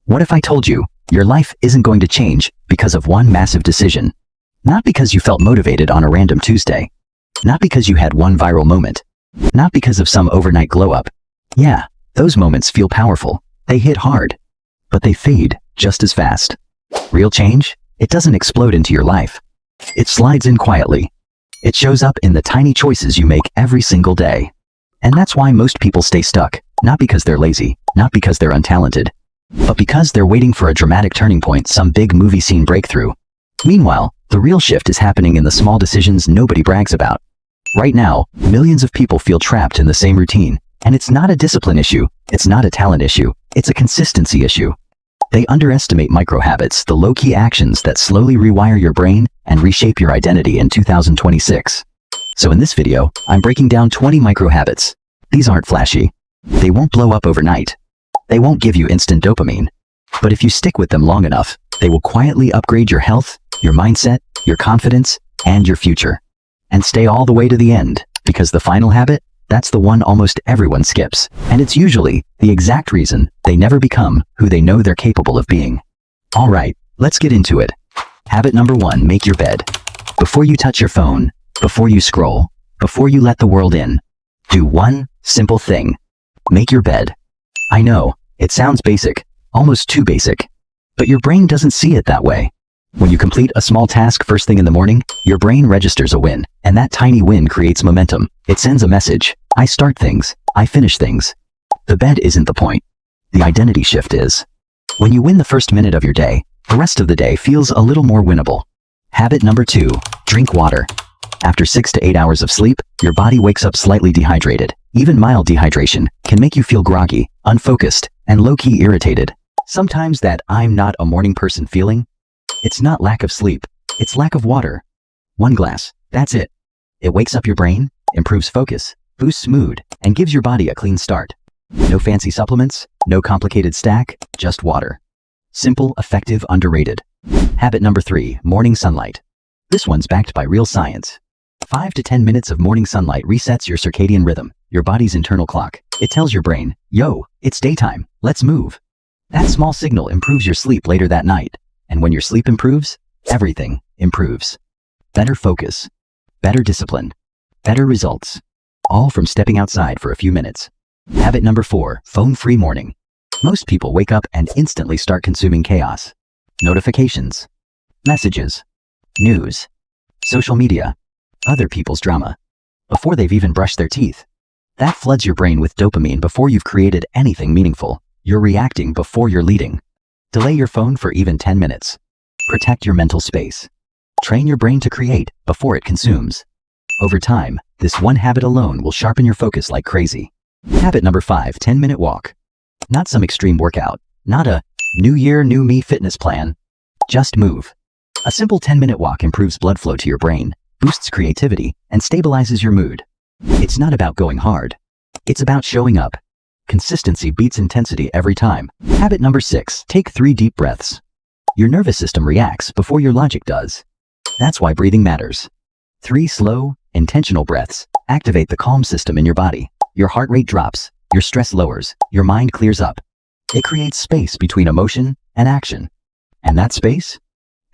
What if I told you your life isn't going to change because of one massive decision? Not because you felt motivated on a random Tuesday. Not because you had one viral moment. Not because of some overnight glow-up. Yeah, those moments feel powerful. They hit hard. But they fade just as fast. Real change? It doesn't explode into your life. It slides in quietly. It shows up in the tiny choices you make every single day. And that's why most people stay stuck. Not because they're lazy. Not because they're untalented. But because they're waiting for a dramatic turning point, some big movie scene breakthrough. Meanwhile, the real shift is happening in the small decisions nobody brags about. Right now, millions of people feel trapped in the same routine. And it's not a discipline issue. It's not a talent issue. It's a consistency issue. They underestimate micro-habits, the low-key actions that slowly rewire your brain and reshape your identity in 2026. So in this video, I'm breaking down 20 micro-habits. These aren't flashy. They won't blow up overnight. They won't give you instant dopamine. But if you stick with them long enough, they will quietly upgrade your health, your mindset, your confidence, and your future. And stay all the way to the end, because the final habit, that's the one almost everyone skips. And it's usually the exact reason they never become who they know they're capable of being. All right, let's get into it. Habit number 1, make your bed. Before you touch your phone, before you scroll, before you let the world in, do one simple thing. Make your bed. I know, it sounds basic, almost too basic. But your brain doesn't see it that way. When you complete a small task first thing in the morning, your brain registers a win, and that tiny win creates momentum. It sends a message. I start things. I finish things. The bed isn't the point. The identity shift is. When you win the first minute of your day, the rest of the day feels a little more winnable. Habit number 2, drink water. After 6 to 8 hours of sleep, your body wakes up slightly dehydrated. Even mild dehydration can make you feel groggy, unfocused, and low-key irritated. Sometimes that I'm not a morning person feeling, it's not lack of sleep, it's lack of water. 1 glass, that's it. It wakes up your brain, improves focus, boosts mood, and gives your body a clean start. No fancy supplements, no complicated stack, just water. Simple, effective, underrated. Habit number 3, morning sunlight. This one's backed by real science. 5 to 10 minutes of morning sunlight resets your circadian rhythm, your body's internal clock. It tells your brain, yo, it's daytime, let's move. That small signal improves your sleep later that night. And when your sleep improves, everything improves. Better focus, better discipline, better results. All from stepping outside for a few minutes. Habit number 4, phone-free morning. Most people wake up and instantly start consuming chaos. Notifications, messages, news, social media, other people's drama, before they've even brushed their teeth. That floods your brain with dopamine before you've created anything meaningful. You're reacting before you're leading. Delay your phone for even 10 minutes. Protect your mental space. Train your brain to create before it consumes. Over time, this one habit alone will sharpen your focus like crazy. Habit number 5, 10-minute walk. Not some extreme workout. Not a new year, new me fitness plan. Just move. A simple 10-minute walk improves blood flow to your brain, boosts creativity, and stabilizes your mood. It's not about going hard. It's about showing up. Consistency beats intensity every time. Habit number 6, take 3 deep breaths. Your nervous system reacts before your logic does. That's why breathing matters. 3 slow, intentional breaths activate the calm system in your body. Your heart rate drops, your stress lowers, your mind clears up. It creates space between emotion and action. And that space?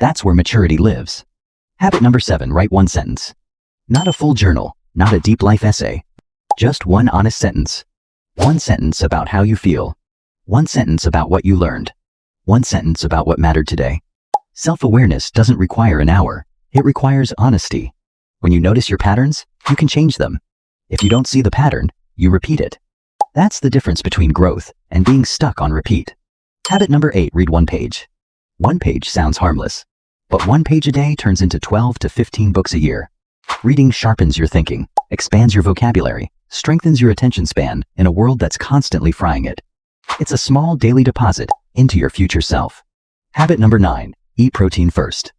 That's where maturity lives. Habit number 7, write 1 sentence. Not a full journal, not a deep life essay. Just 1 honest sentence. 1 sentence about how you feel. 1 sentence about what you learned. 1 sentence about what mattered today. Self-awareness doesn't require an hour. It requires honesty. When you notice your patterns, you can change them. If you don't see the pattern, you repeat it. That's the difference between growth and being stuck on repeat. Habit number 8, read 1 page. 1 page sounds harmless, but 1 page a day turns into 12 to 15 books a year. Reading sharpens your thinking, expands your vocabulary, strengthens your attention span in a world that's constantly frying it. It's a small daily deposit into your future self. Habit number 9, eat protein first.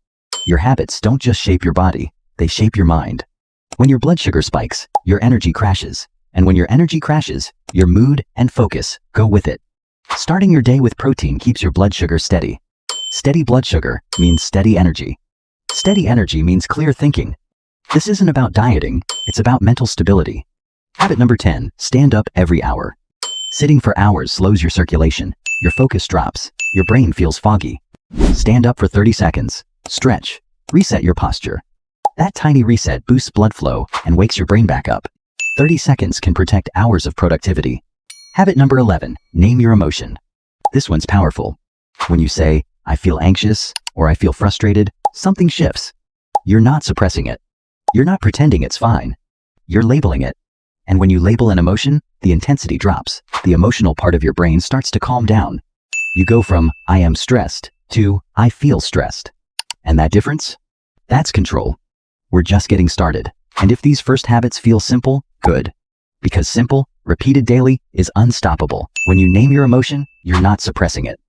Your habits don't just shape your body, they shape your mind. When your blood sugar spikes, your energy crashes. And when your energy crashes, your mood and focus go with it. Starting your day with protein keeps your blood sugar steady. Steady blood sugar means steady energy. Steady energy means clear thinking. This isn't about dieting, it's about mental stability. Habit number 10, stand up every hour. Sitting for hours slows your circulation. Your focus drops. Your brain feels foggy. Stand up for 30 seconds. Stretch. Reset your posture. That tiny reset boosts blood flow and wakes your brain back up. 30 seconds can protect hours of productivity. Habit number 11. Name your emotion. This one's powerful. When you say, I feel anxious, or I feel frustrated, something shifts. You're not suppressing it. You're not pretending it's fine. You're labeling it. And when you label an emotion, the intensity drops. The emotional part of your brain starts to calm down. You go from, I am stressed, to, I feel stressed. And that difference? That's control. We're just getting started. And if these first habits feel simple, good. Because simple, repeated daily, is unstoppable. When you name your emotion, you're not suppressing it.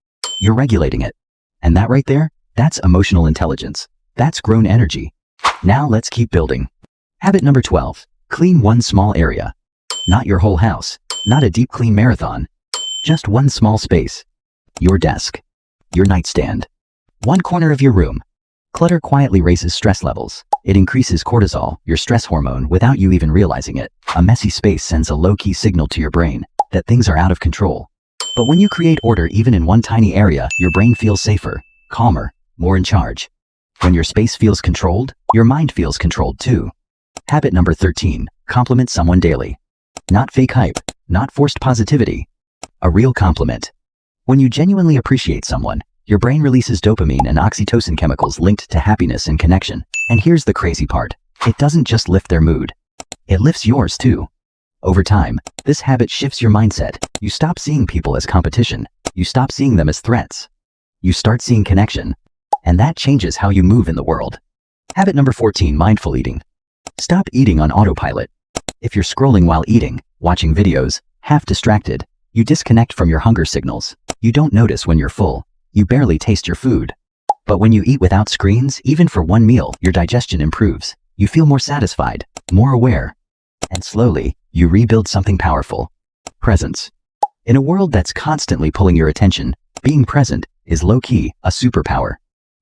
You're regulating it. And that right there, that's emotional intelligence. That's grown energy. Now let's keep building. Habit number 12. Clean one small area. Not your whole house. Not a deep clean marathon. Just one small space. Your desk. Your nightstand. One corner of your room. Clutter quietly raises stress levels. It increases cortisol, your stress hormone, without you even realizing it. A messy space sends a low-key signal to your brain that things are out of control. But when you create order even in one tiny area, your brain feels safer, calmer, more in charge. When your space feels controlled, your mind feels controlled too. Habit number 13. Compliment someone daily. Not fake hype, not forced positivity. A real compliment. When you genuinely appreciate someone, your brain releases dopamine and oxytocin chemicals linked to happiness and connection. And here's the crazy part. It doesn't just lift their mood. It lifts yours too. Over time, this habit shifts your mindset. You stop seeing people as competition. You stop seeing them as threats. You start seeing connection. And that changes how you move in the world. Habit number 14. Mindful eating. Stop eating on autopilot. If you're scrolling while eating, watching videos, half distracted, you disconnect from your hunger signals. You don't notice when you're full. You barely taste your food. But when you eat without screens, even for one meal, your digestion improves. You feel more satisfied, more aware. And slowly, you rebuild something powerful. Presence. In a world that's constantly pulling your attention, being present is low-key a superpower.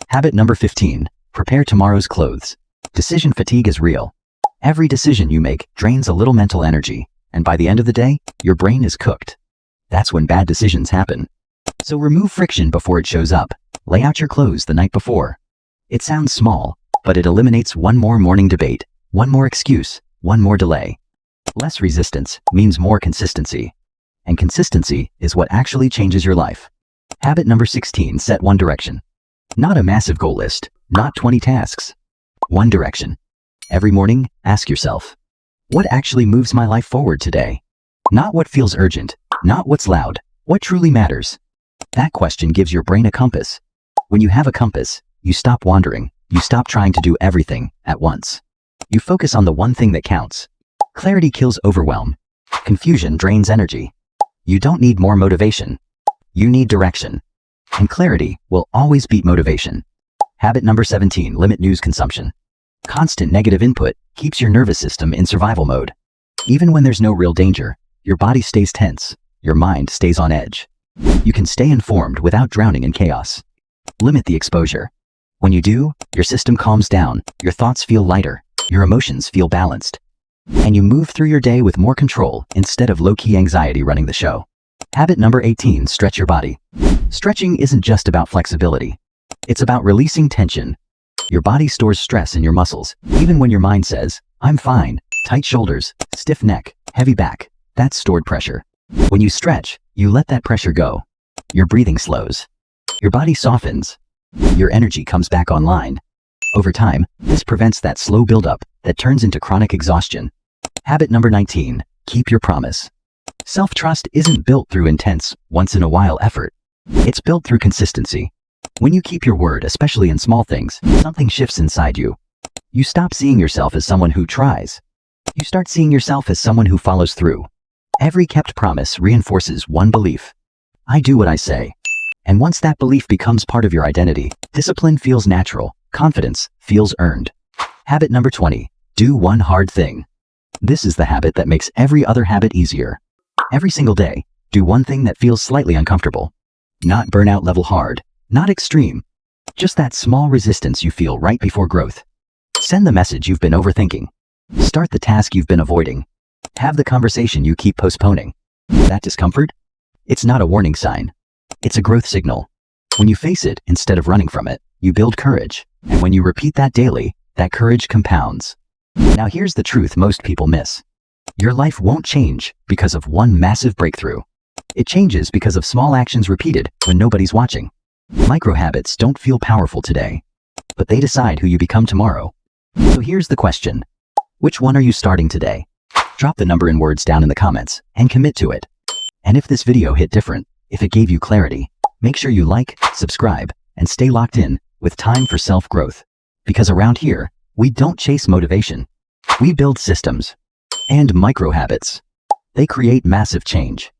Habit number 15. Prepare tomorrow's clothes. Decision fatigue is real. Every decision you make drains a little mental energy, and by the end of the day, your brain is cooked. That's when bad decisions happen. So remove friction before it shows up. Lay out your clothes the night before. It sounds small, but it eliminates one more morning debate, one more excuse, one more delay. Less resistance means more consistency. And consistency is what actually changes your life. Habit number 16. Set one direction. Not a massive goal list, not 20 tasks. One direction. Every morning, ask yourself, what actually moves my life forward today? Not what feels urgent, not what's loud, what truly matters. That question gives your brain a compass. When you have a compass, you stop wandering. You stop trying to do everything at once. You focus on the one thing that counts. Clarity kills overwhelm. Confusion drains energy. You don't need more motivation. You need direction. And clarity will always beat motivation. Habit number 17. Limit news consumption. Constant negative input keeps your nervous system in survival mode. Even when there's no real danger, your body stays tense. Your mind stays on edge. You can stay informed without drowning in chaos. Limit the exposure. When you do, your system calms down, your thoughts feel lighter, your emotions feel balanced. And you move through your day with more control instead of low-key anxiety running the show. Habit number 18. Stretch your body. Stretching isn't just about flexibility. It's about releasing tension. Your body stores stress in your muscles, even when your mind says, I'm fine. Tight shoulders, stiff neck, heavy back. That's stored pressure. When you stretch, you let that pressure go. Your breathing slows. Your body softens. Your energy comes back online. Over time, this prevents that slow buildup that turns into chronic exhaustion. Habit number 19. Keep your promise. Self-trust isn't built through intense, once-in-a-while effort. It's built through consistency. When you keep your word, especially in small things, something shifts inside you. You stop seeing yourself as someone who tries. You start seeing yourself as someone who follows through. Every kept promise reinforces one belief. I do what I say. And once that belief becomes part of your identity, discipline feels natural, confidence feels earned. Habit number 20. Do one hard thing. This is the habit that makes every other habit easier. Every single day, do one thing that feels slightly uncomfortable. Not burnout level hard, not extreme. Just that small resistance you feel right before growth. Send the message you've been overthinking. Start the task you've been avoiding. Have the conversation you keep postponing. That discomfort? It's not a warning sign. It's a growth signal. When you face it instead of running from it, you build courage. And when you repeat that daily, that courage compounds. Now here's the truth most people miss. Your life won't change because of one massive breakthrough. It changes because of small actions repeated when nobody's watching. Micro habits don't feel powerful today, but they decide who you become tomorrow. So here's the question. Which one are you starting today? Drop the number in words down in the comments and commit to it. And if this video hit different, if it gave you clarity, make sure you like, subscribe, and stay locked in with Time for Self-Growth. Because around here, we don't chase motivation. We build systems and micro habits. They create massive change.